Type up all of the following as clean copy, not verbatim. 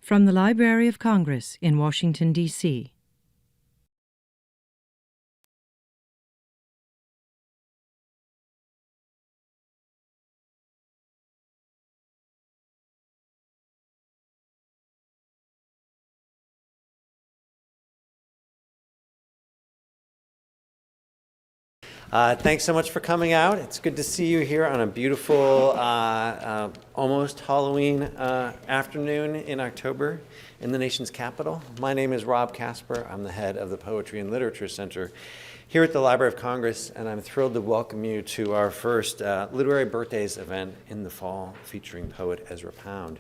From the Library of Congress in Washington, D.C. Thanks so much for coming out. It's good to see you here on a beautiful, almost Halloween afternoon in October in the nation's capital. My name is Rob Kasper. I'm the head of the Poetry and Literature Center here at the Library of Congress, and I'm thrilled to welcome you to our first Literary Birthdays event in the fall featuring poet Ezra Pound.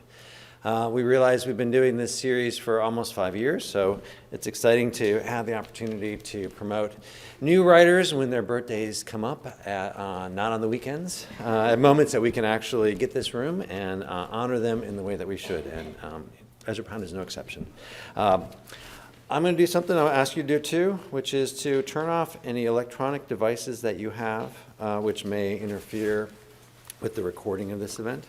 We realize we've been doing this series for almost 5 years, so it's exciting to have the opportunity to promote new writers when their birthdays come up, not on the weekends, at moments that we can actually get this room and honor them in the way that we should, and Ezra Pound is no exception. I'm going to do something I'll ask you to do too, which is to turn off any electronic devices that you have which may interfere with the recording of this event.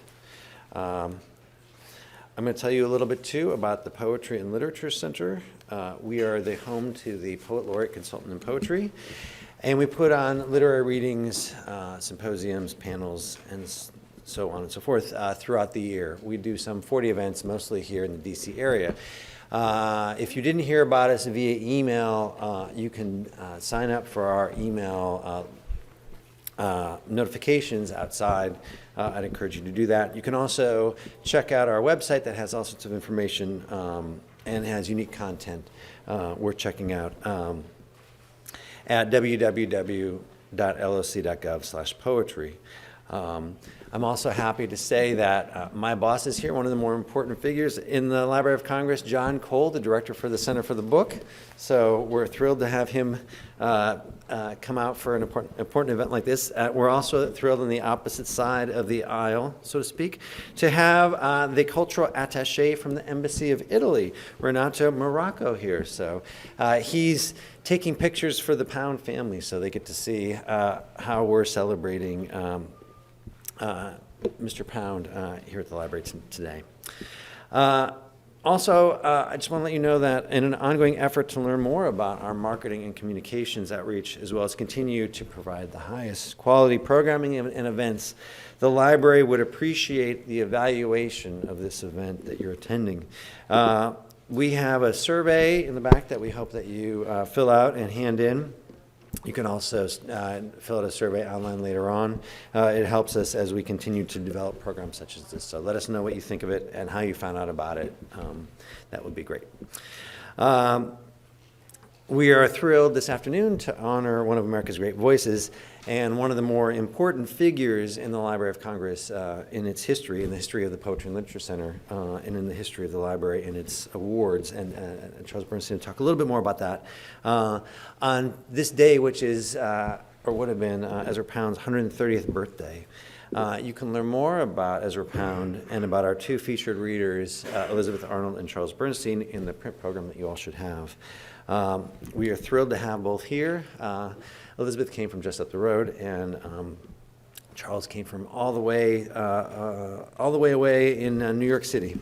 I'm going to tell you a little bit, too, about the Poetry and Literature Center. We are the home to the Poet Laureate Consultant in Poetry, and we put on literary readings, symposiums, panels, and so on and so forth throughout the year. We do some 40 events, mostly here in the D.C. area. If you didn't hear about us via email, you can sign up for our email notifications outside. I'd encourage you to do that. You can also check out our website that has all sorts of information and has unique content worth checking out at www.loc.gov/poetry. I'm also happy to say that my boss is here, one of the more important figures in the Library of Congress, John Cole, the director for the Center for the Book. So we're thrilled to have him come out for an important event like this. We're also thrilled on the opposite side of the aisle, so to speak, to have the cultural attaché from the Embassy of Italy, Renato Morocco, here. So he's taking pictures for the Pound family so they get to see how we're celebrating Mr. Pound here at the library today. Also, I just want to let you know that in an ongoing effort to learn more about our marketing and communications outreach, as well as continue to provide the highest quality programming and events, the library would appreciate the evaluation of this event that you're attending. We have a survey in the back that we hope that you fill out and hand in. You can also fill out a survey online later on. It helps us as we continue to develop programs such as this. So let us know what you think of it and how you found out about it. That would be great. We are thrilled this afternoon to honor one of America's great voices and one of the more important figures in the Library of Congress in its history, in the history of the Poetry and Literature Center, and in the history of the library and its awards. And Charles Bernstein will talk a little bit more about that. On this day, which is, or would have been, Ezra Pound's 130th birthday, you can learn more about Ezra Pound and about our two featured readers, Elizabeth Arnold and Charles Bernstein, in the print program that you all should have. We are thrilled to have both here. Elizabeth came from just up the road, and Charles came from all the way away in New York City.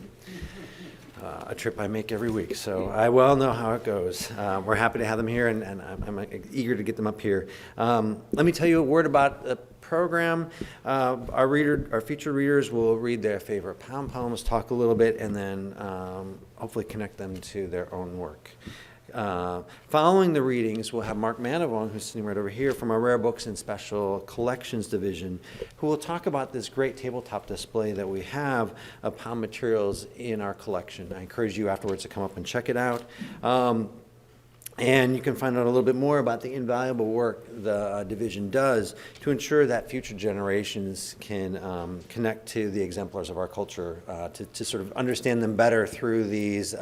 A trip I make every week, so I well know how it goes. We're happy to have them here, and I'm eager to get them up here. Let me tell you a word about the program. Our featured readers will read their favorite Pound poems, talk a little bit, and then hopefully connect them to their own work. Following the readings, we'll have Mark Manavong, who's sitting right over here, from our Rare Books and Special Collections Division, who will talk about this great tabletop display that we have of Pound materials in our collection. I encourage you afterwards to come up and check it out. And you can find out a little bit more about the invaluable work the division does to ensure that future generations can connect to the exemplars of our culture, to sort of understand them better through these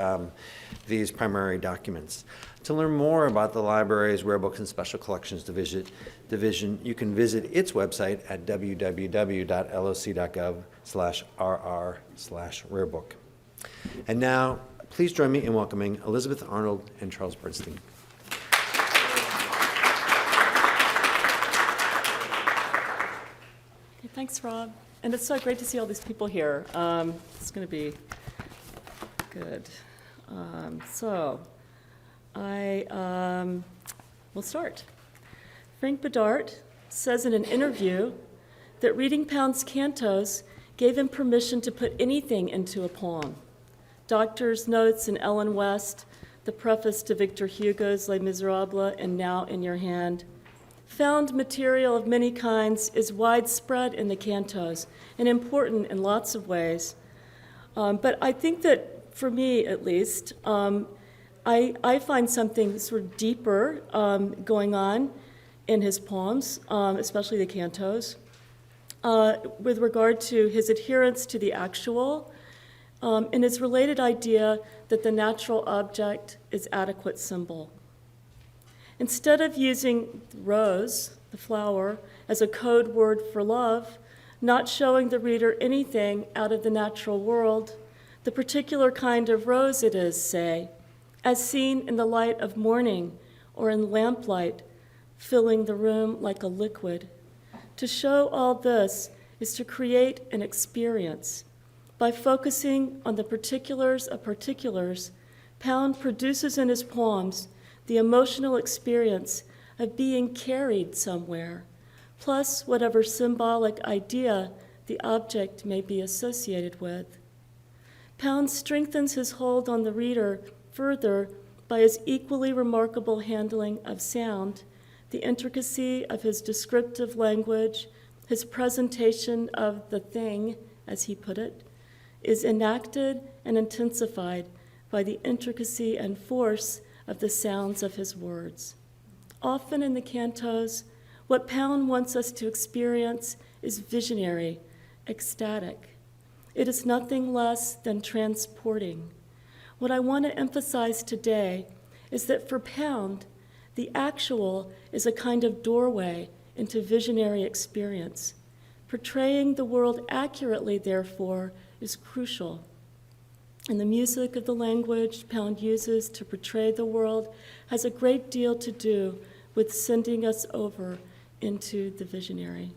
primary documents. To learn more about the library's Rare Books and Special Collections division, you can visit its website at www.loc.gov/rr/rarebook. And now, please join me in welcoming Elizabeth Arnold and Charles Bernstein. Thanks, Rob. And it's so great to see all these people here. It's going to be Good. So I will start. Frank Bedart says in an interview that reading Pound's cantos gave him permission to put anything into a poem. Doctor's Notes in Ellen West, the preface to Victor Hugo's Les Miserables, and Now in Your Hand. Found material of many kinds is widespread in the cantos and important in lots of ways. But I think that, for me at least, I find something sort of deeper going on in his poems, especially the cantos, with regard to his adherence to the actual and his related idea that the natural object is adequate symbol. Instead of using rose, the flower, as a code word for love, not showing the reader anything out of the natural world, the particular kind of rose it is, say, as seen in the light of morning or in lamplight, filling the room like a liquid. To show all this is to create an experience. By focusing on the particulars of particulars, Pound produces in his poems the emotional experience of being carried somewhere, plus whatever symbolic idea the object may be associated with. Pound strengthens his hold on the reader further by his equally remarkable handling of sound, the intricacy of his descriptive language, his presentation of the thing, as he put it, is enacted and intensified by the intricacy and force of the sounds of his words. Often in the cantos, what Pound wants us to experience is visionary, ecstatic. It is nothing less than transporting. What I want to emphasize today is that for Pound, the actual is a kind of doorway into visionary experience. Portraying the world accurately, therefore, is crucial. And the music of the language Pound uses to portray the world has a great deal to do with sending us over into the visionary.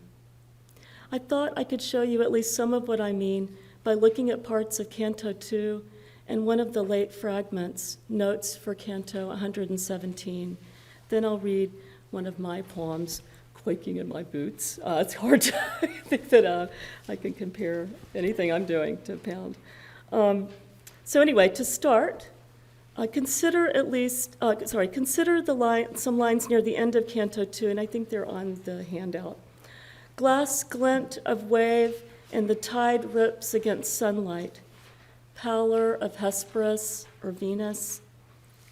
I thought I could show you at least some of what I mean by looking at parts of Canto 2 and one of the late fragments, Notes for Canto 117. Then I'll read one of my poems, Quaking in My Boots. It's hard to think that I can compare anything I'm doing to Pound. So anyway, to start, consider some lines near the end of Canto 2, and I think they're on the handout. Glass glint of wave and the tide rips against sunlight. Pallor of Hesperus or Venus.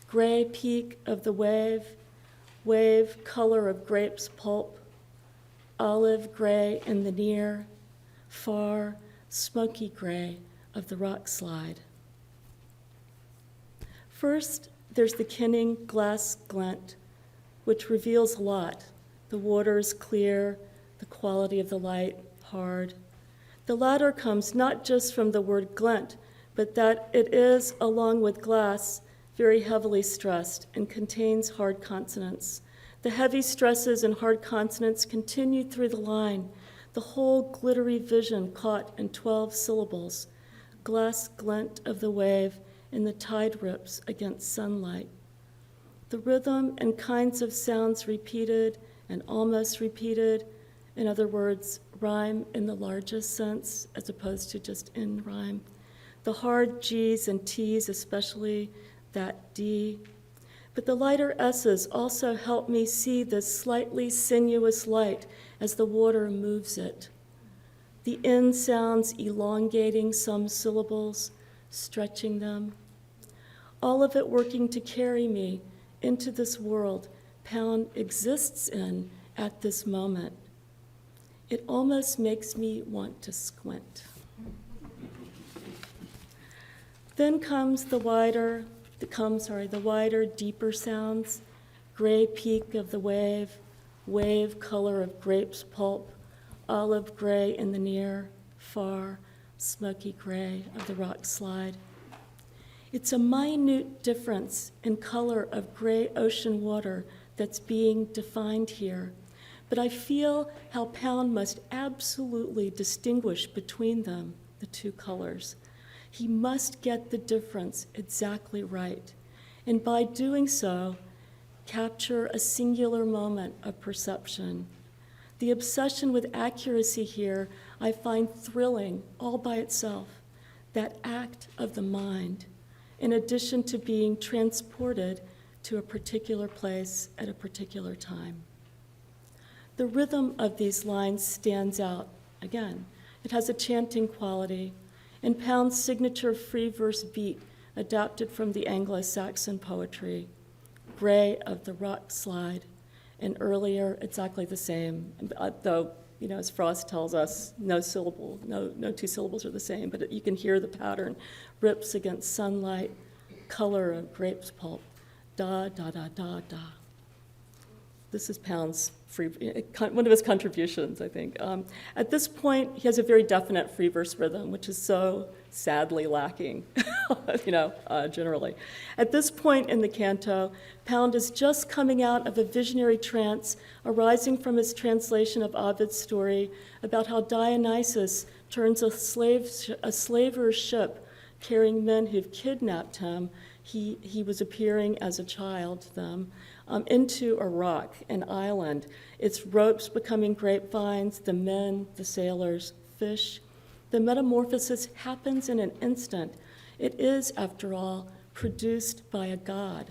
Gray peak of the wave. Wave color of grape's pulp. Olive gray in the near. Far smoky gray of the rock slide. First, there's the kinning glass glint, which reveals a lot. The water is clear, the quality of the light hard. The latter comes not just from the word glint, but that it is, along with glass, very heavily stressed and contains hard consonants. The heavy stresses and hard consonants continue through the line, the whole glittery vision caught in 12 syllables. Glass glint of the wave and the tide rips against sunlight. The rhythm and kinds of sounds repeated and almost repeated, in other words, rhyme in the largest sense as opposed to just in rhyme. The hard G's and T's, especially that D. But the lighter S's also help me see this slightly sinuous light as the water moves it. The N sounds elongating some syllables, stretching them. All of it working to carry me into this world Pound exists in at this moment. It almost makes me want to squint. Then comes the wider, deeper sounds, gray peak of the wave, wave color of grape's pulp, olive gray in the near, far, smoky gray of the rock slide. It's a minute difference in color of gray ocean water that's being defined here, but I feel how Pound must absolutely distinguish between them, the two colors. He must get the difference exactly right, and by doing so, capture a singular moment of perception. The obsession with accuracy here I find thrilling all by itself, that act of the mind, in addition to being transported to a particular place at a particular time. The rhythm of these lines stands out. Again, it has a chanting quality, and Pound's signature free verse beat adapted from the Anglo-Saxon poetry, Gray of the Rock Slide, and earlier exactly the same, though, as Frost tells us, no two syllables are the same, but you can hear the pattern. Rips against sunlight, color of grape's pulp, da, da, da, da, da. This is Pound's one of his contributions, I think. At this point, he has a very definite free verse rhythm, which is so sadly lacking, generally. At this point in the canto, Pound is just coming out of a visionary trance arising from his translation of Ovid's story about how Dionysus turns a slaver's ship carrying men who've kidnapped him. He was appearing as a child to them, into a rock, an island. Its ropes becoming grapevines, the men, the sailors, fish. The metamorphosis happens in an instant. It is, after all, produced by a god,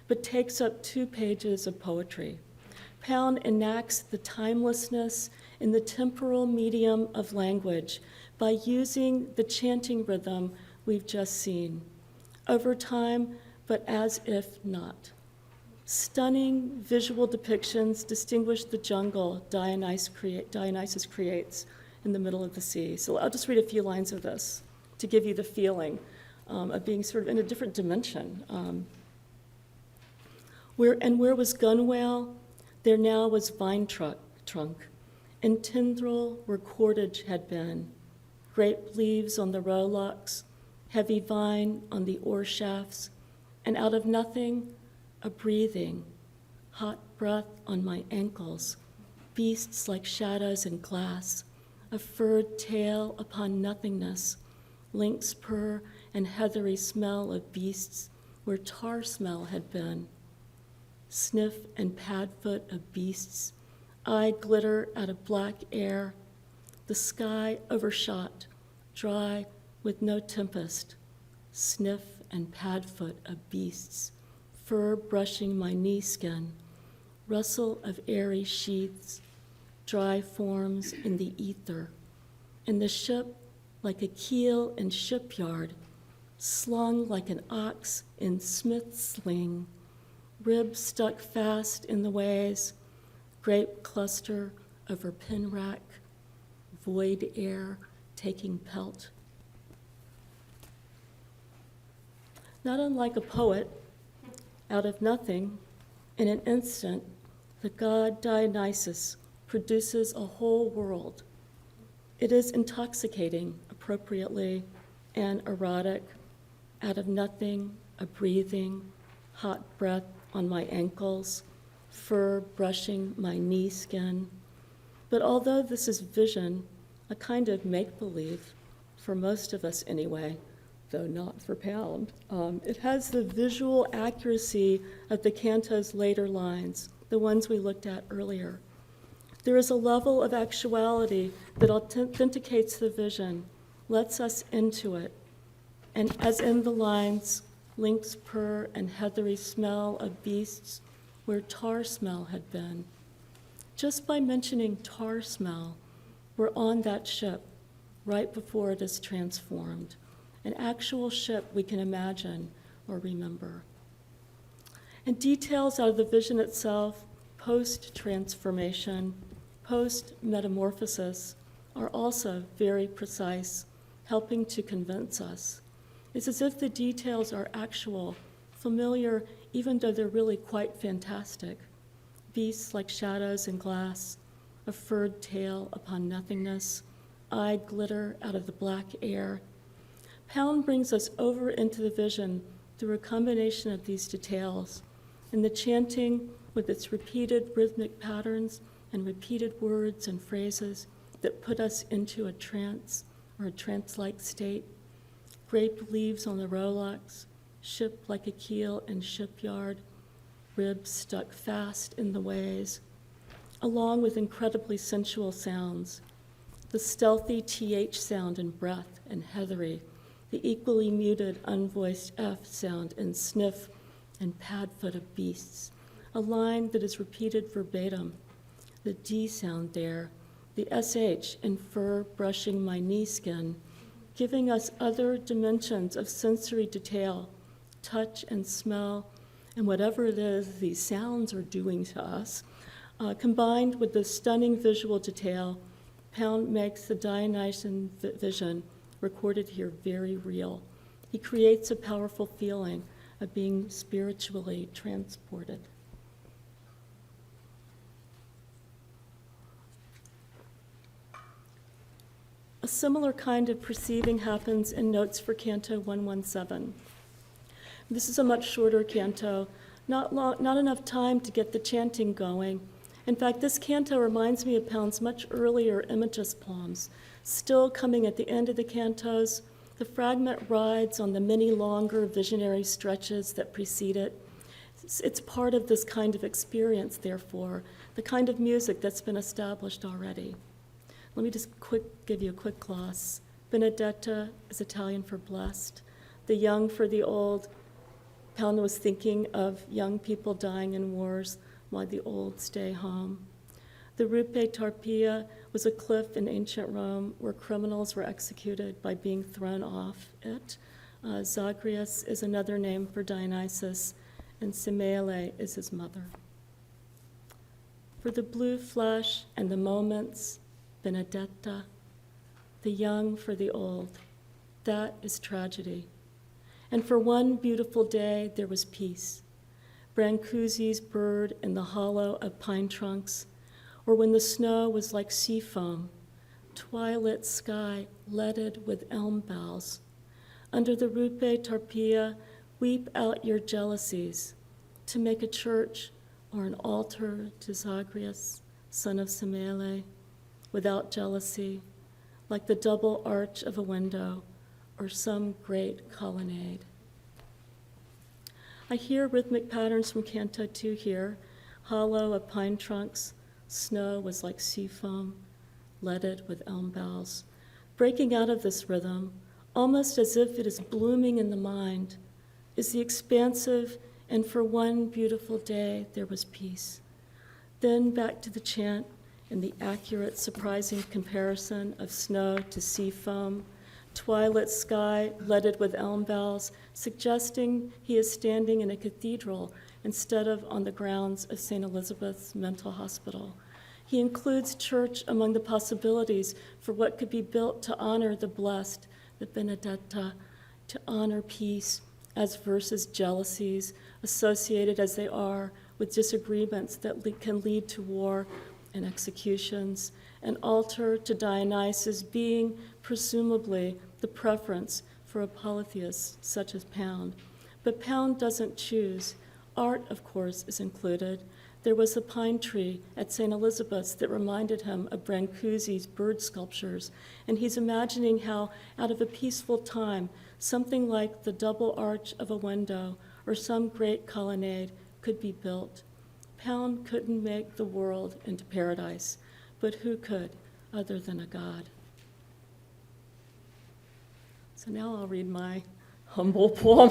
but takes up 2 pages of poetry. Pound enacts the timelessness in the temporal medium of language by using the chanting rhythm we've just seen. Over time, but as if not. Stunning visual depictions distinguish the jungle Dionysus creates in the middle of the sea. So I'll just read a few lines of this to give you the feeling of being sort of in a different dimension. Where was gunwale, there now was vine trunk, and tendril where cordage had been, grape leaves on the rowlocks, heavy vine on the oar shafts, and out of nothing, a breathing, hot breath on my ankles, beasts like shadows in glass, a furred tail upon nothingness, lynx purr and heathery smell of beasts where tar smell had been, sniff and pad foot of beasts, eye glitter out of black air, the sky overshot, dry with no tempest, sniff and pad foot of beasts, fur brushing my knee skin, rustle of airy sheaths, dry forms in the ether, and the ship like a keel in shipyard, slung like an ox in smith's sling, ribs stuck fast in the ways, grape cluster over pin rack, void air taking pelt. Not unlike a poet, out of nothing, in an instant, the god Dionysus produces a whole world. It is intoxicating, appropriately, and erotic. Out of nothing, a breathing, hot breath on my ankles, fur brushing my knee skin. But although this is vision, a kind of make-believe, for most of us anyway, though not for Pound, it has the visual accuracy of the canto's later lines, the ones we looked at earlier. There is a level of actuality that authenticates the vision, lets us into it, and as in the lines, lynx purr and heathery smell of beasts where tar smell had been. Just by mentioning tar smell, we're on that ship right before it is transformed, an actual ship we can imagine or remember. And details out of the vision itself, post-transformation, post-metamorphosis, are also very precise, helping to convince us. It's as if the details are actual, familiar, even though they're really quite fantastic. Beasts like shadows in glass, a furred tail upon nothingness, eye glitter out of the black air. Pound brings us over into the vision through a combination of these details, and the chanting with its repeated rhythmic patterns and repeated words and phrases that put us into a trance or a trance-like state, grape leaves on the rowlocks, ship like a keel in shipyard, ribs stuck fast in the ways, along with incredibly sensual sounds, the stealthy TH sound in breath and heathery, the equally muted unvoiced F sound in sniff and padfoot of beasts, a line that is repeated verbatim, the D sound there, the SH in fur brushing my knee skin, giving us other dimensions of sensory detail, touch and smell, and whatever it is these sounds are doing to us, combined with the stunning visual detail. Pound makes the Dionysian vision, recorded here, very real. He creates a powerful feeling of being spiritually transported. A similar kind of perceiving happens in Notes for Canto 117. This is a much shorter canto, not enough time to get the chanting going. In fact, this canto reminds me of Pound's much earlier Imagus poems. Still coming at the end of the cantos, the fragment rides on the many longer visionary stretches that precede it. It's part of this kind of experience, therefore, the kind of music that's been established already. Let me just give you a quick gloss. Benedetta is Italian for blessed. The young for the old. Pound was thinking of young people dying in wars while the old stay home. The Rupe Tarpea was a cliff in ancient Rome where criminals were executed by being thrown off it. Zagreus is another name for Dionysus, and Semele is his mother. For the blue flesh and the moments, Benedetta, the young for the old, that is tragedy. And for one beautiful day, there was peace. Brancusi's bird in the hollow of pine trunks, or when the snow was like sea foam, twilit sky leaded with elm boughs. Under the Rupe Tarpea, weep out your jealousies, to make a church or an altar to Zagreus, son of Semele, without jealousy, like the double arch of a window or some great colonnade. I hear rhythmic patterns from Canto 2 here, hollow of pine trunks, snow was like sea foam, leaded with elm boughs. Breaking out of this rhythm, almost as if it is blooming in the mind, is the expansive, and for one beautiful day there was peace. Then back to the chant and the accurate, surprising comparison of snow to sea foam, twilit sky leaded with elm boughs, suggesting he is standing in a cathedral instead of on the grounds of St. Elizabeth's Mental Hospital. He includes church among the possibilities for what could be built to honor the blessed, the Benedetta, to honor peace, as versus jealousies, associated as they are with disagreements that can lead to war and executions, an altar to Dionysus being presumably the preference for a polytheist such as Pound. But Pound doesn't choose. Art, of course, is included. There was a pine tree at St. Elizabeth's that reminded him of Brancusi's bird sculptures, and he's imagining how, out of a peaceful time, something like the double arch of a window or some great colonnade could be built. Pound couldn't make the world into paradise, but who could other than a god? So now I'll read my humble poem.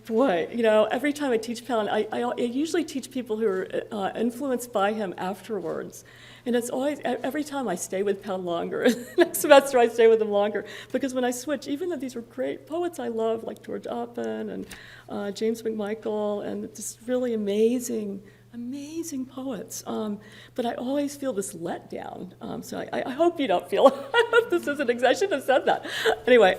Boy, every time I teach Pound, I usually teach people who are influenced by him afterwards. And it's always, every time I stay with Pound longer, next semester I stay with him longer, because when I switch, even though these were great poets I love, like George Oppen and James McMichael, and just really amazing poets, but I always feel this letdown. So I hope you don't feel, I hope this isn't, I shouldn't have said that. Anyway,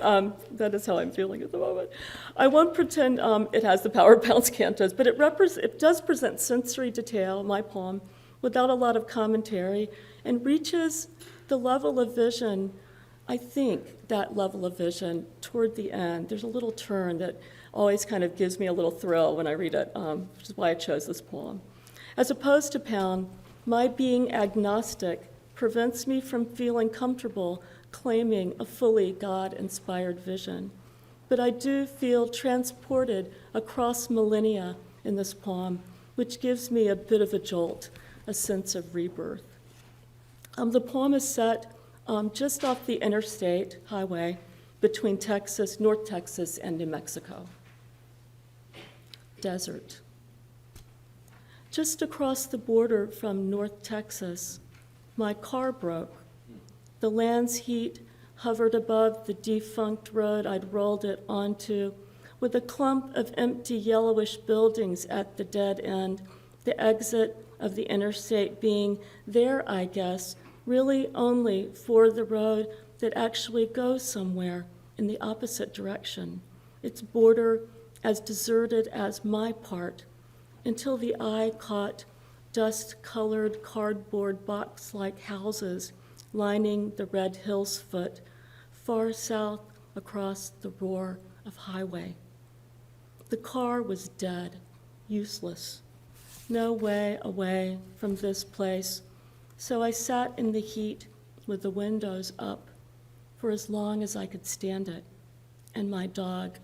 that is how I'm feeling at the moment. I won't pretend it has the power of Pound's cantos, but it does present sensory detail, my poem, without a lot of commentary, and reaches the level of vision, I think that level of vision toward the end. There's a little turn that always kind of gives me a little thrill when I read it, which is why I chose this poem. As opposed to Pound, my being agnostic prevents me from feeling comfortable claiming a fully God-inspired vision. But I do feel transported across millennia in this poem, which gives me a bit of a jolt, a sense of rebirth. The poem is set just off the interstate highway between Texas, North Texas, and New Mexico. Desert. Just across the border from North Texas, my car broke. The land's heat hovered above the defunct road I'd rolled it onto, with a clump of empty yellowish buildings at the dead end, the exit of the interstate being there, I guess, really only for the road that actually goes somewhere in the opposite direction, its border as deserted as my part, until the eye caught dust-colored cardboard box-like houses lining the red hill's foot, far south across the roar of highway. The car was dead, useless, no way away from this place, so I sat in the heat with the windows up for as long as I could stand it, and my dog,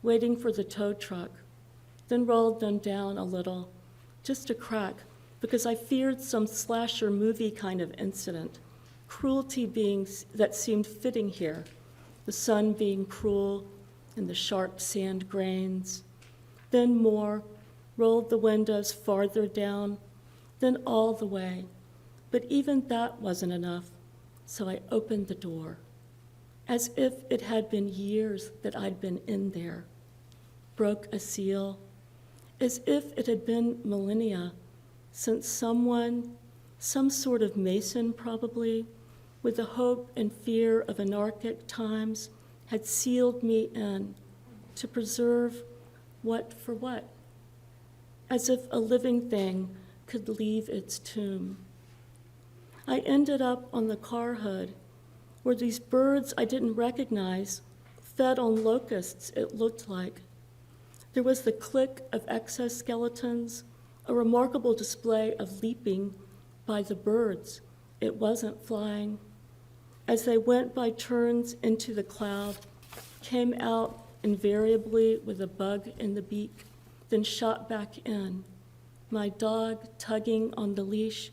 waiting for the tow truck, then rolled them down a little, just a crack, because I feared some slasher movie kind of incident, cruelty being that seemed fitting here, the sun being cruel and the sharp sand grains. Then more, rolled the windows farther down, then all the way. But even that wasn't enough, so I opened the door, as if it had been years that I'd been in there, broke a seal, as if it had been millennia since someone, some sort of mason probably, with the hope and fear of anarchic times, had sealed me in to preserve what for what, as if a living thing could leave its tomb. I ended up on the car hood, where these birds I didn't recognize fed on locusts, it looked like. There was the click of exoskeletons, a remarkable display of leaping by the birds. It wasn't flying. As they went by turns into the cloud, came out invariably with a bug in the beak, then shot back in, my dog tugging on the leash,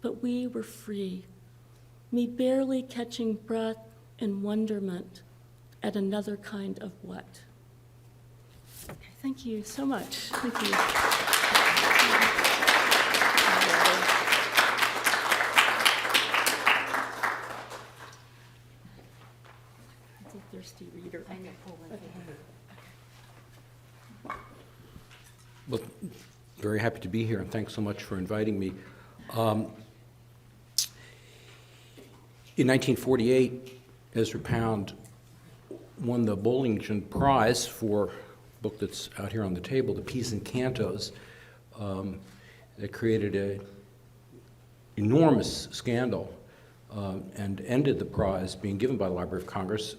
but we were free, me barely catching breath in wonderment at another kind of what. Okay, thank you so much. Thank you. It's a thirsty reader. Well, very happy to be here, and thanks so much for inviting me. In 1948, Ezra Pound won the Bollingen Prize for a book that's out here on the table, The Peas and Cantos, that created an enormous scandal and ended the prize being given by the Library of Congress,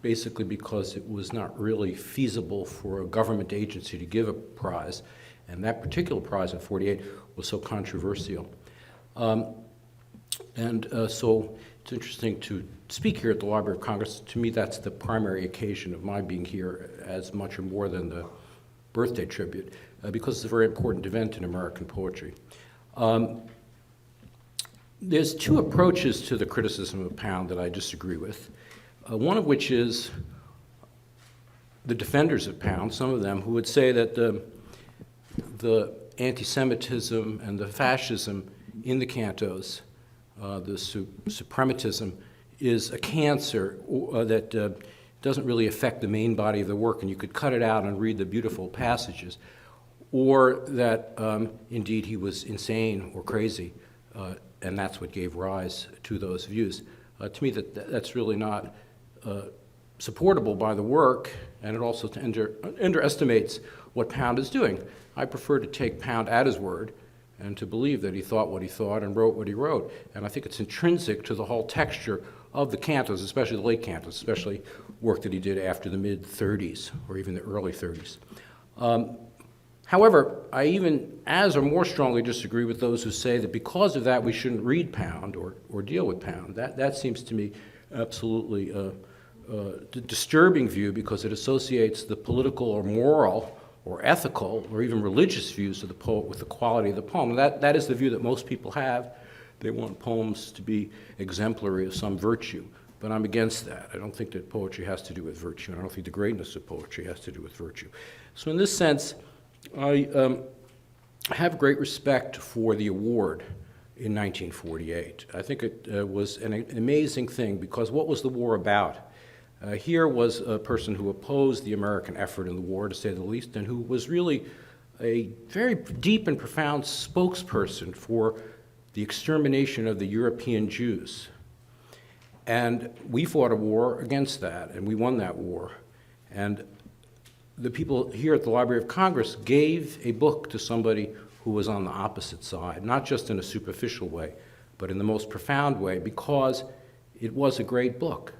basically because it was not really feasible for a government agency to give a prize, and that particular prize in 48 was so controversial. So it's interesting to speak here at the Library of Congress. To me, that's the primary occasion of my being here, as much or more than the birthday tribute, because it's a very important event in American poetry. There's two approaches to the criticism of Pound that I disagree with, one of which is the defenders of Pound, some of them, who would say that the anti-Semitism and the fascism in the cantos, the suprematism, is a cancer that doesn't really affect the main body of the work, and you could cut it out and read the beautiful passages, or that indeed he was insane or crazy, and that's what gave rise to those views. To me, that's really not supportable by the work, and it also underestimates what Pound is doing. I prefer to take Pound at his word and to believe that he thought what he thought and wrote what he wrote. And I think it's intrinsic to the whole texture of the cantos, especially the late cantos, especially work that he did after the mid-30s or even the early 30s. However, I even as or more strongly disagree with those who say that because of that we shouldn't read Pound or deal with Pound. That seems to me absolutely disturbing view because it associates the political or moral or ethical or even religious views of the poet with the quality of the poem. That is the view that most people have. They want poems to be exemplary of some virtue. But I'm against that. I don't think that poetry has to do with virtue, and I don't think the greatness of poetry has to do with virtue. So in this sense, I have great respect for the award in 1948. I think it was an amazing thing because what was the war about? Here was a person who opposed the American effort in the war, to say the least, and who was really a very deep and profound spokesperson for the extermination of the European Jews. And we fought a war against that, and we won that war. And the people here at the Library of Congress gave a book to somebody who was on the opposite side, not just in a superficial way, but in the most profound way, because it was a great book,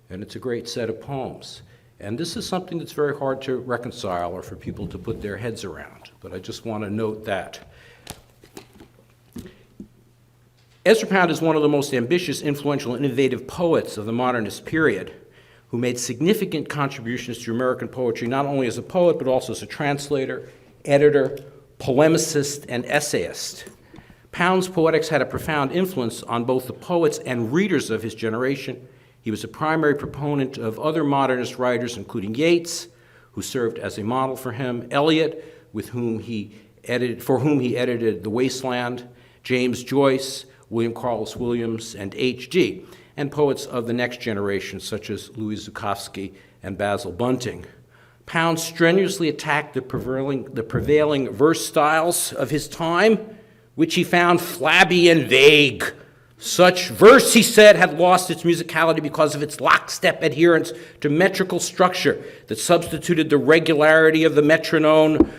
and it's a great set of poems. And this is something that's very hard to reconcile or for people to put their heads around, but I just want to note that. Ezra Pound is one of the most ambitious, influential, and innovative poets of the modernist period, who made significant contributions to American poetry, not only as a poet, but also as a translator, editor, polemicist, and essayist. Pound's poetics had a profound influence on both the poets and readers of his generation. He was a primary proponent of other modernist writers, including Yeats, who served as a model for him, Eliot, for whom he edited The Wasteland, James Joyce, William Carlos Williams, and H.G., and poets of the next generation, such as Louis Zukofsky and Basil Bunting. Pound strenuously attacked the prevailing verse styles of his time, which he found flabby and vague. Such verse, he said, had lost its musicality because of its lockstep adherence to metrical structure that substituted the regularity of the metronome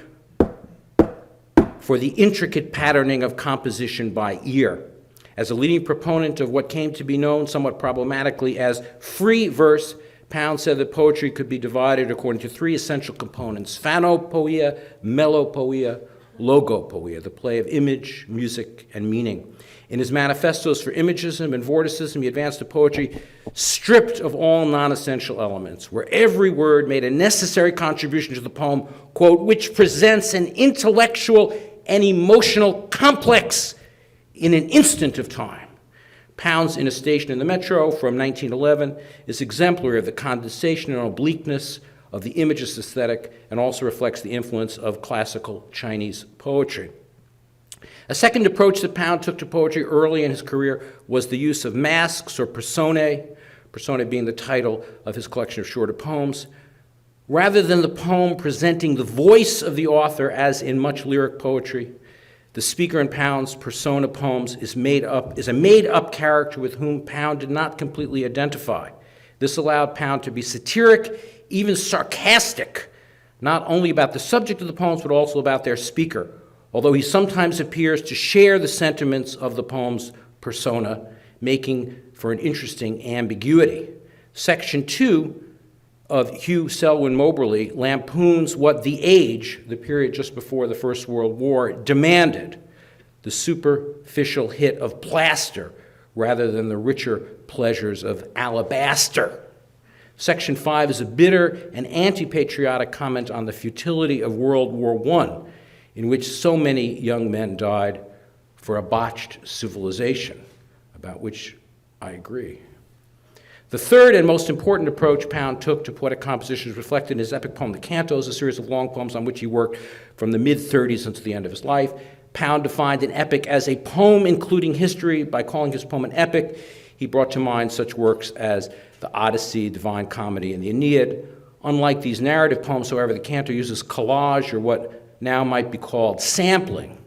for the intricate patterning of composition by ear. As a leading proponent of what came to be known somewhat problematically as free verse, Pound said that poetry could be divided according to three essential components: phanopoeia, melopoeia, logopoeia, the play of image, music, and meaning. In his manifestos for imagism and vorticism, he advanced a poetry stripped of all non-essential elements, where every word made a necessary contribution to the poem, quote, which presents an intellectual and emotional complex in an instant of time. Pound's In a Station in the Metro from 1911 is exemplary of the condensation and obliqueness of the imagist aesthetic and also reflects the influence of classical Chinese poetry. A second approach that Pound took to poetry early in his career was the use of masks or personae, personae being the title of his collection of shorter poems. Rather than the poem presenting the voice of the author, as in much lyric poetry, the speaker in Pound's persona poems is a made-up character with whom Pound did not completely identify. This allowed Pound to be satiric, even sarcastic, not only about the subject of the poems, but also about their speaker, although he sometimes appears to share the sentiments of the poem's persona, making for an interesting ambiguity. Section 2 of Hugh Selwyn Moberly lampoons what the age, the period just before the First World War, demanded, the superficial hit of plaster rather than the richer pleasures of alabaster. Section 5 is a bitter and anti-patriotic comment on the futility of World War I, in which so many young men died for a botched civilization, about which I agree. The third and most important approach Pound took to poetic composition is reflected in his epic poem, The Cantos, a series of long poems on which he worked from the mid-30s until the end of his life. Pound defined an epic as a poem including history. By calling his poem an epic, he brought to mind such works as the Odyssey, Divine Comedy, and the Aeneid. Unlike these narrative poems, however, the canto uses collage, or what now might be called sampling,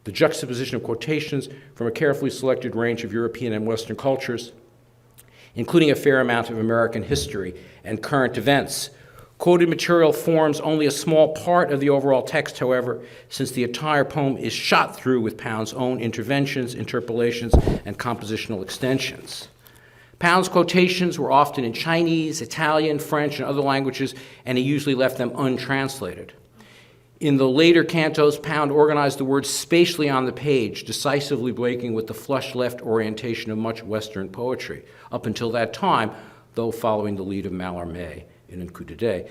the juxtaposition of quotations from a carefully selected range of European and Western cultures, including a fair amount of American history and current events. Quoted material forms only a small part of the overall text, however, since the entire poem is shot through with Pound's own interventions, interpolations, and compositional extensions. Pound's quotations were often in Chinese, Italian, French, and other languages, and he usually left them untranslated. In the later cantos, Pound organized the words spatially on the page, decisively breaking with the flush-left orientation of much Western poetry. Up until that time, though following the lead of Mallarmé in Un Coup de Dé,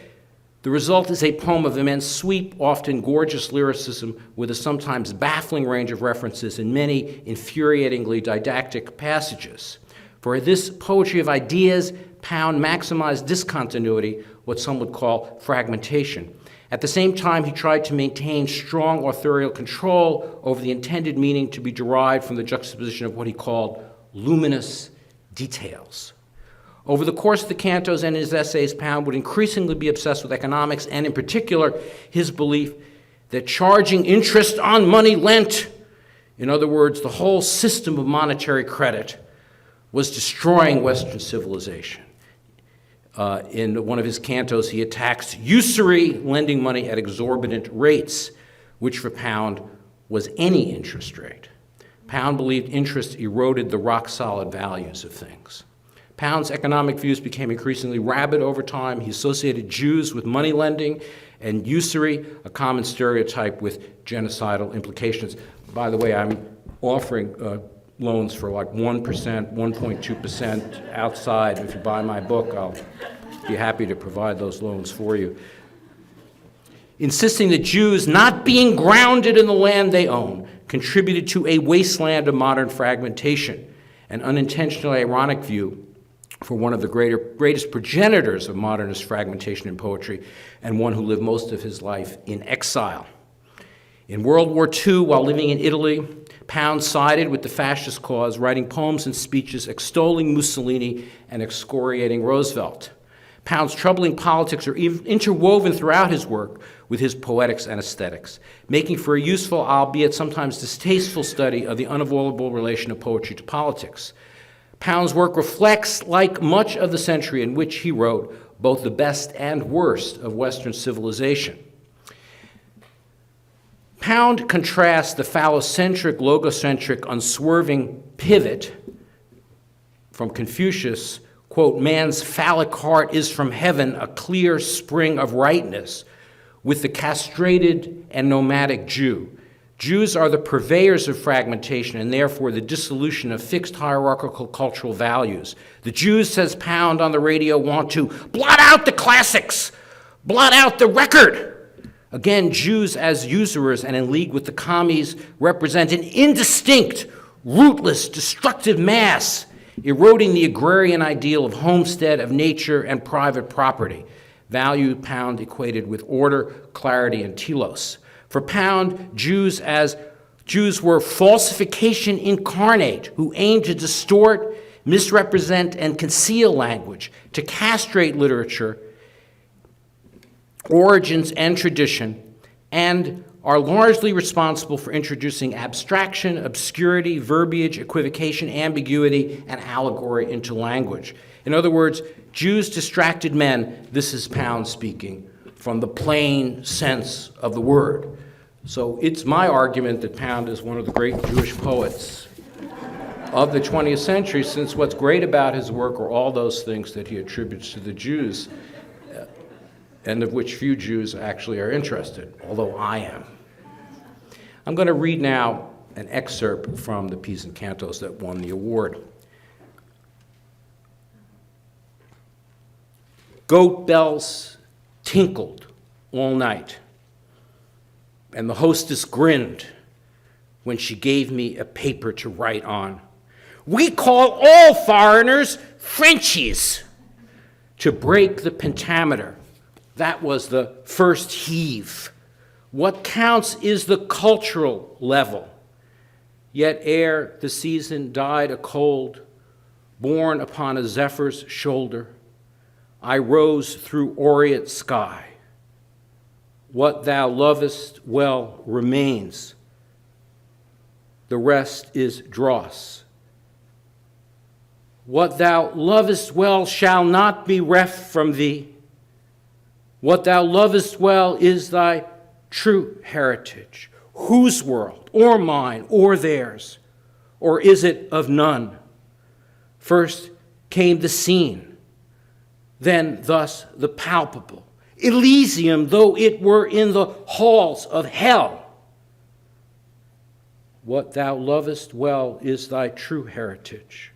the result is a poem of immense sweep, often gorgeous lyricism, with a sometimes baffling range of references and many infuriatingly didactic passages. For this poetry of ideas, Pound maximized discontinuity, what some would call fragmentation. At the same time, he tried to maintain strong authorial control over the intended meaning to be derived from the juxtaposition of what he called luminous details. Over the course of the cantos and his essays, Pound would increasingly be obsessed with economics, and in particular, his belief that charging interest on money lent, in other words, the whole system of monetary credit, was destroying Western civilization. In one of his cantos, he attacks usury, lending money at exorbitant rates, which for Pound was any interest rate. Pound believed interest eroded the rock-solid values of things. Pound's economic views became increasingly rabid over time. He associated Jews with money lending and usury, a common stereotype with genocidal implications. By the way, I'm offering loans for like 1%, 1.2% outside. If you buy my book, I'll be happy to provide those loans for you. Insisting that Jews, not being grounded in the land they own, contributed to a wasteland of modern fragmentation, an unintentionally ironic view for one of the greatest progenitors of modernist fragmentation in poetry, and one who lived most of his life in exile. In World War II, while living in Italy, Pound sided with the fascist cause, writing poems and speeches extolling Mussolini and excoriating Roosevelt. Pound's troubling politics are interwoven throughout his work with his poetics and aesthetics, making for a useful, albeit sometimes distasteful, study of the unavoidable relation of poetry to politics. Pound's work reflects, like much of the century in which he wrote, both the best and worst of Western civilization. Pound contrasts the phallocentric, logocentric, unswerving pivot from Confucius, quote, man's phallic heart is from heaven a clear spring of rightness, with the castrated and nomadic Jew. Jews are the purveyors of fragmentation and therefore the dissolution of fixed hierarchical cultural values. The Jews, says Pound on the radio, want to blot out the classics, blot out the record. Again, Jews as usurers and in league with the commies represent an indistinct, rootless, destructive mass, eroding the agrarian ideal of homestead, of nature, and private property. Value Pound equated with order, clarity, and telos. For Pound, Jews were falsification incarnate, who aimed to distort, misrepresent, and conceal language, to castrate literature, origins, and tradition, and are largely responsible for introducing abstraction, obscurity, verbiage, equivocation, ambiguity, and allegory into language. In other words, Jews distracted men, this is Pound speaking, from the plain sense of the word. So it's my argument that Pound is one of the great Jewish poets of the 20th century, since what's great about his work are all those things that he attributes to the Jews, and of which few Jews actually are interested, although I am. I'm going to read now an excerpt from the piece and cantos that won the award. Goat bells tinkled all night, and the hostess grinned when she gave me a paper to write on. We call all foreigners Frenchies. To break the pentameter, that was the first heave. What counts is the cultural level. Yet ere the season died a cold, borne upon a zephyr's shoulder, I rose through aureate sky. What thou lovest well remains. The rest is dross. What thou lovest well shall not be reft from thee. What thou lovest well is thy true heritage. Whose world, or mine, or theirs? Or is it of none? First came the seen, then thus the palpable, Elysium, though it were in the halls of hell. What thou lovest well is thy true heritage.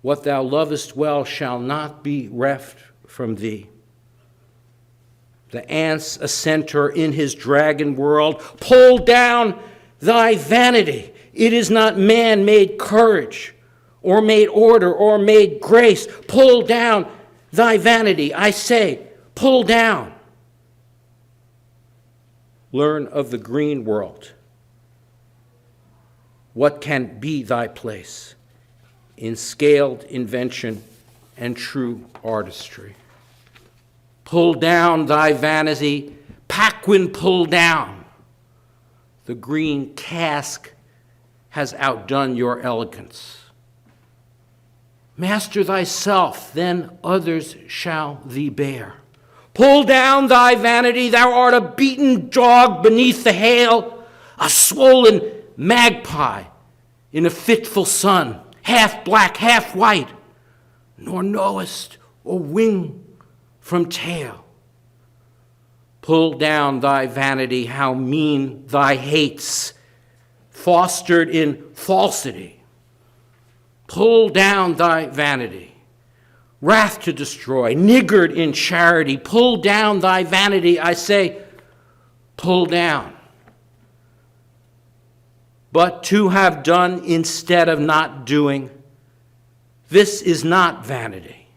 What thou lovest well shall not be reft from thee. The ant's a center in his dragon world. Pull down thy vanity. It is not man-made courage, or made order, or made grace. Pull down thy vanity. I say, pull down. Learn of the green world. What can be thy place in scaled invention and true artistry? Pull down thy vanity, Paquin, pull down. The green cask has outdone your elegance. Master thyself, then others shall thee bear. Pull down thy vanity, thou art a beaten dog beneath the hail, a swollen magpie in a fitful sun, half black, half white, nor knowest a wing from tail. Pull down thy vanity, how mean thy hates, fostered in falsity. Pull down thy vanity, wrath to destroy, niggard in charity. Pull down thy vanity, I say, pull down. But to have done instead of not doing, this is not vanity.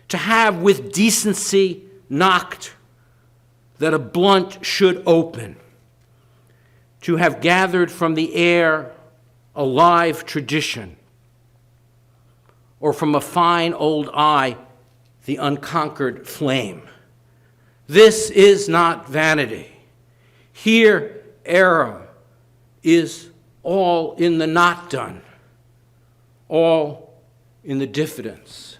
To have with decency knocked, that a blunt should open. To have gathered from the air a live tradition, or from a fine old eye the unconquered flame. This is not vanity. Here error is all in the not done, all in the diffidence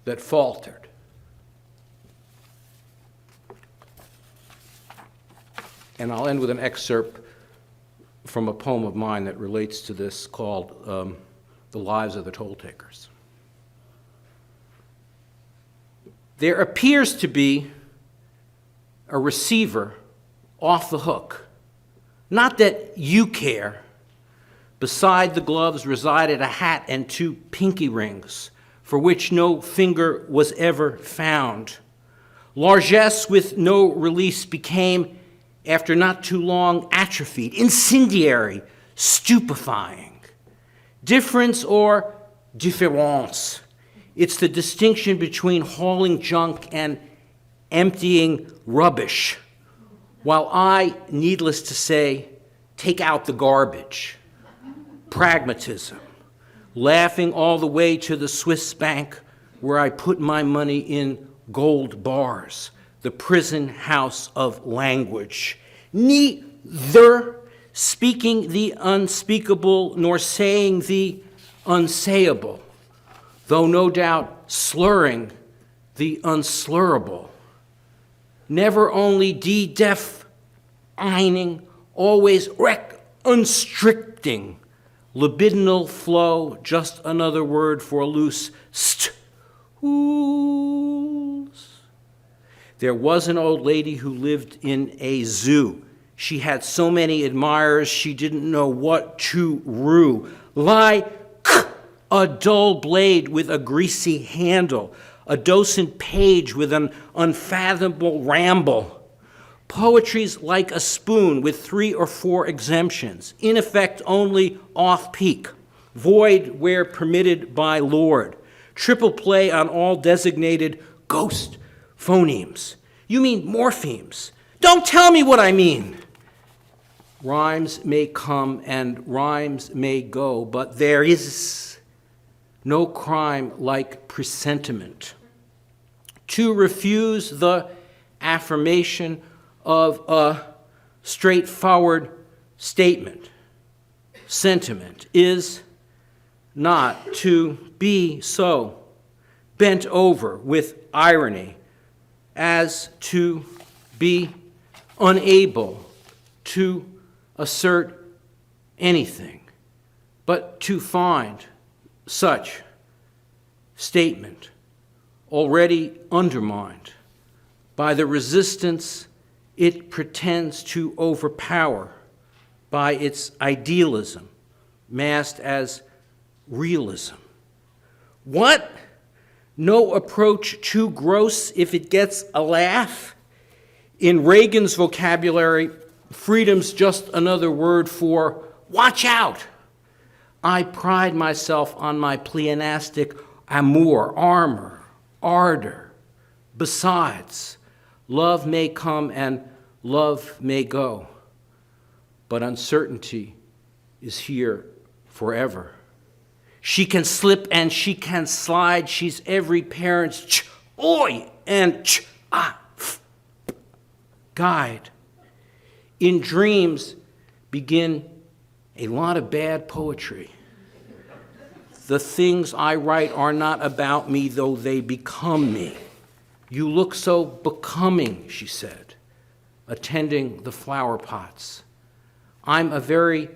that faltered. And I'll end with an excerpt from a poem of mine that relates to this called The Lives of the Toll Takers. There appears to be a receiver off the hook. Not that you care. Beside the gloves resided a hat and 2 pinky rings, for which no finger was ever found. Largesse with no release became, after not too long, atrophied, incendiary, stupefying. Difference or différence. It's the distinction between hauling junk and emptying rubbish, while I, needless to say, take out the garbage. Pragmatism. Laughing all the way to the Swiss bank where I put my money in gold bars, the prison house of language. Neither speaking the unspeakable nor saying the unsayable, though no doubt slurring the unslurrable. Never only de-defining, always unstricting. Libidinal flow, just another word for loose stools. There was an old lady who lived in a zoo. She had so many admirers, she didn't know what to rue. Like a dull blade with a greasy handle, a docent page with an unfathomable ramble. Poetry's like a spoon with 3 or 4 exemptions, in effect only off-peak, void where permitted by Lord, triple play on all designated ghost phonemes. You mean morphemes. Don't tell me what I mean. Rhymes may come and rhymes may go, but there is no crime like presentiment. To refuse the affirmation of a straightforward statement, sentiment, is not to be so bent over with irony as to be unable to assert anything, but to find such statement already undermined by the resistance it pretends to overpower, by its idealism masked as realism. What? No approach too gross if it gets a laugh? In Reagan's vocabulary, freedom's just another word for watch out. I pride myself on my pleonastic amour, armor, ardor. Besides, love may come and love may go, but uncertainty is here forever. She can slip and she can slide. She's every parent's oi and guide. In dreams begin a lot of bad poetry. The things I write are not about me, though they become me. You look so becoming, she said, attending the flower pots. I'm a very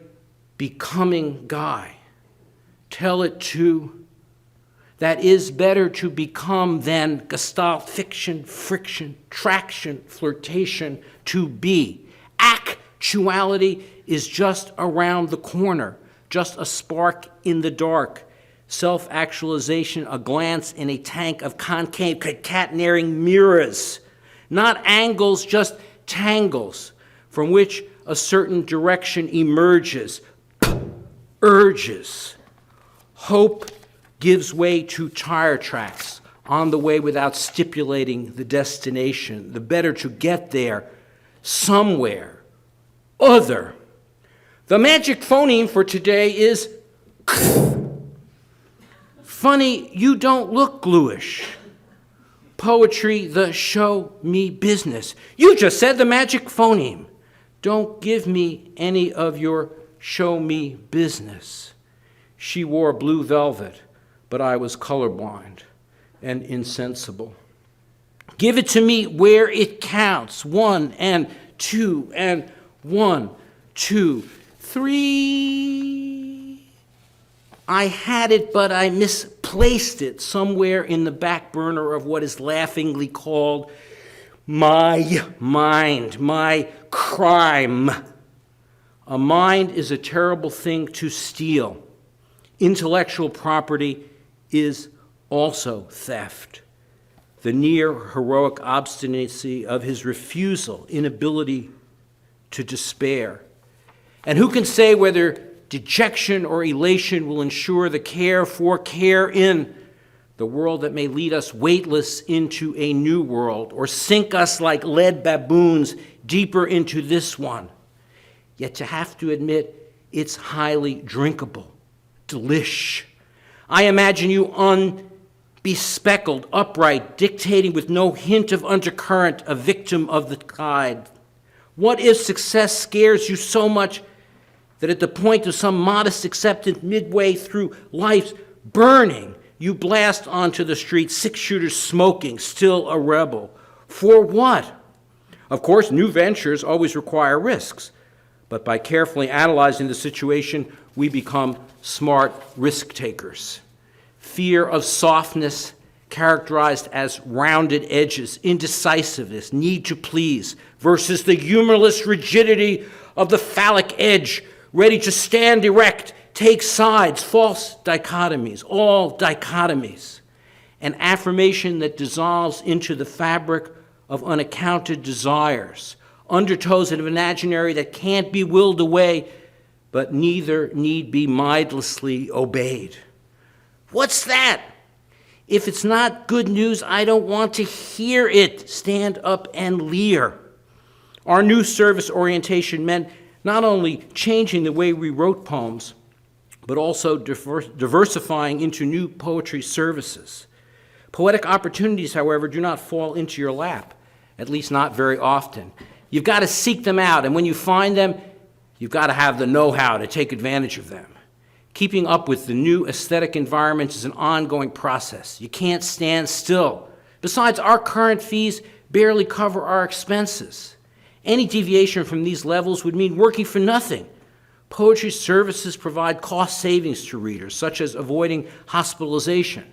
becoming guy. Tell it to. That is better to become than gestalt, fiction, friction, traction, flirtation, to be. Actuality is just around the corner, just a spark in the dark. Self-actualization, a glance in a tank of concave catenaring mirrors. Not angles, just tangles, from which a certain direction emerges, urges. Hope gives way to tire tracks on the way without stipulating the destination. The better to get there, somewhere, other. The magic phoneme for today is funny, you don't look gluish. Poetry, the show me business. You just said the magic phoneme. Don't give me any of your show me business. She wore blue velvet, but I was colorblind and insensible. Give it to me where it counts. 1 and 2 and 1, 2, 3. I had it, but I misplaced it somewhere in the back burner of what is laughingly called my mind, my crime. A mind is a terrible thing to steal. Intellectual property is also theft. The near heroic obstinacy of his refusal, inability to despair. And who can say whether dejection or elation will ensure the care for care in the world that may lead us weightless into a new world or sink us like lead baboons deeper into this one. Yet you have to admit it's highly drinkable. Delish. I imagine you unbespeckled, upright, dictating with no hint of undercurrent, a victim of the tide. What if success scares you so much that at the point of some modest acceptance midway through life's burning, you blast onto the street, 6-shooters smoking, still a rebel? For what? Of course, new ventures always require risks, but by carefully analyzing the situation, we become smart risk takers. Fear of softness, characterized as rounded edges, indecisiveness, need to please, versus the humorless rigidity of the phallic edge, ready to stand erect, take sides, false dichotomies, all dichotomies. An affirmation that dissolves into the fabric of unaccounted desires, undertows of an imaginary that can't be willed away, but neither need be mindlessly obeyed. What's that? If it's not good news, I don't want to hear it. Stand up and leer. Our new service orientation meant not only changing the way we wrote poems, but also diversifying into new poetry services. Poetic opportunities, however, do not fall into your lap, at least not very often. You've got to seek them out, and when you find them, you've got to have the know-how to take advantage of them. Keeping up with the new aesthetic environment is an ongoing process. You can't stand still. Besides, our current fees barely cover our expenses. Any deviation from these levels would mean working for nothing. Poetry services provide cost savings to readers, such as avoiding hospitalization.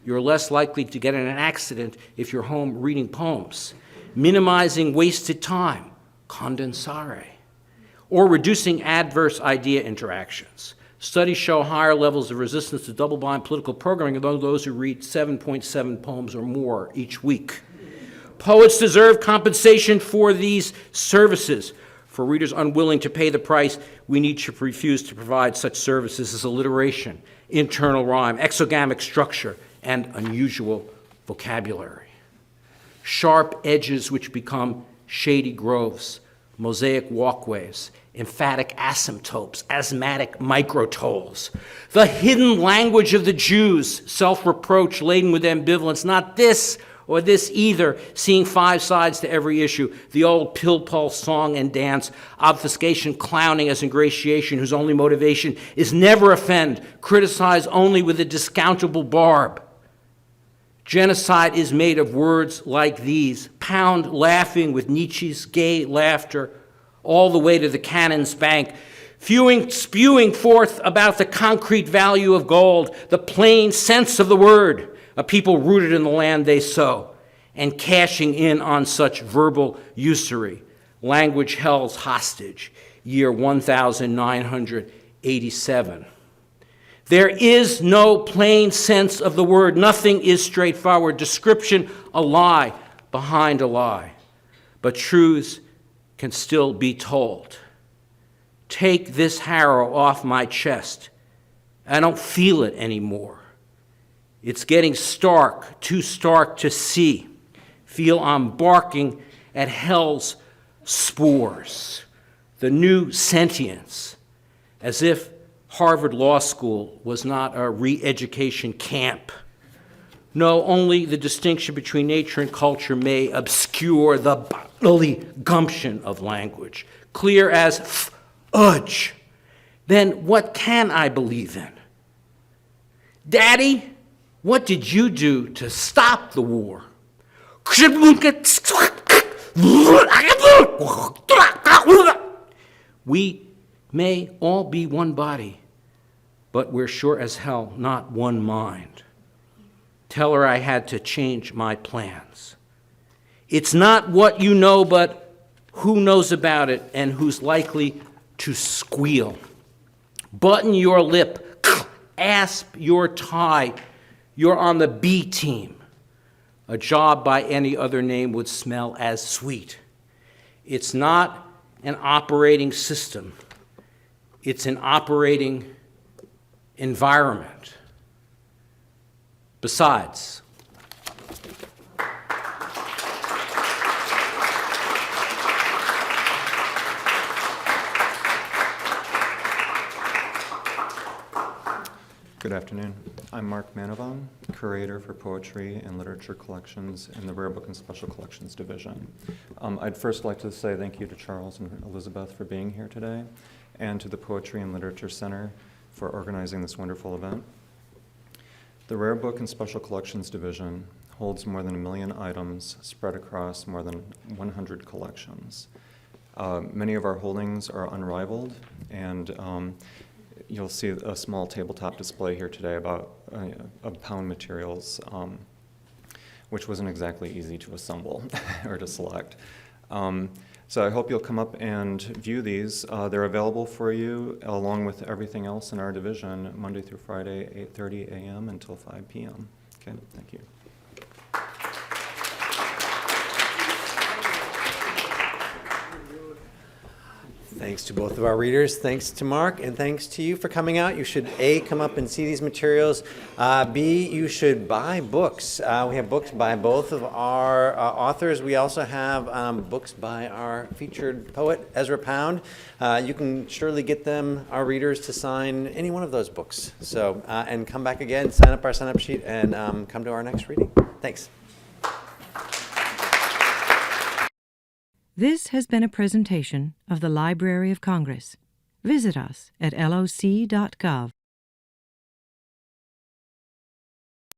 You're less likely to get in an accident if you're home reading poems. Minimizing wasted time, condensare. Or reducing adverse idea interactions. Studies show higher levels of resistance to double-blind political programming among those who read 7.7 poems or more each week. Poets deserve compensation for these services. For readers unwilling to pay the price, we need to refuse to provide such services as alliteration, internal rhyme, exogamic structure, and unusual vocabulary. Sharp edges which become shady groves, mosaic walkways, emphatic asymptotes, asthmatic microtolls. The hidden language of the Jews, self-reproach laden with ambivalence, not this or this either, seeing 5 sides to every issue, the old pill-pulse song and dance, obfuscation clowning as ingratiation, whose only motivation is never offend, criticize only with a discountable barb. Genocide is made of words like these, Pound laughing with Nietzsche's gay laughter all the way to the cannon's bank, spewing forth about the concrete value of gold, the plain sense of the word, a people rooted in the land they sow, and cashing in on such verbal usury. Language held hostage, year 1987. There is no plain sense of the word. Nothing is straightforward. Description, a lie behind a lie. But truths can still be told. Take this harrow off my chest. I don't feel it anymore. It's getting stark, too stark to see. Feel I'm barking at hell's spores, the new sentience, as if Harvard Law School was not a re-education camp. No, only the distinction between nature and culture may obscure the bodily gumption of language, clear as fudge. Then what can I believe in? Daddy, what did you do to stop the war? We may all be one body, but we're sure as hell not one mind. Tell her I had to change my plans. It's not what you know, but who knows about it and who's likely to squeal. Button your lip, asp your tie. You're on the B team. A job by any other name would smell as sweet. It's not an operating system. It's an operating environment. Besides, good afternoon. I'm Mark Manavan, curator for poetry and literature collections in the Rare Book and Special Collections Division. I'd first like to say thank you to Charles and Elizabeth for being here today, and to the Poetry and Literature Center for organizing this wonderful event. The Rare Book and Special Collections Division holds more than 1 million items spread across more than 100 collections. Many of our holdings are unrivaled, and you'll see a small tabletop display here today about Pound materials, which wasn't exactly easy to assemble or to select. So I hope you'll come up and view these. They're available for you along with everything else in our division, Monday through Friday, 8:30 a.m. until 5 p.m. Okay, thank you. Thanks to both of our readers. Thanks to Mark, and thanks to you for coming out. You should, A, come up and see these materials. B, you should buy books. We have books by both of our authors. We also have books by our featured poet, Ezra Pound. You can surely get them, our readers, to sign any one of those books. So, and come back again, sign up our sign-up sheet, and come to our next reading. Thanks. This has been a presentation of the Library of Congress. Visit us at loc.gov.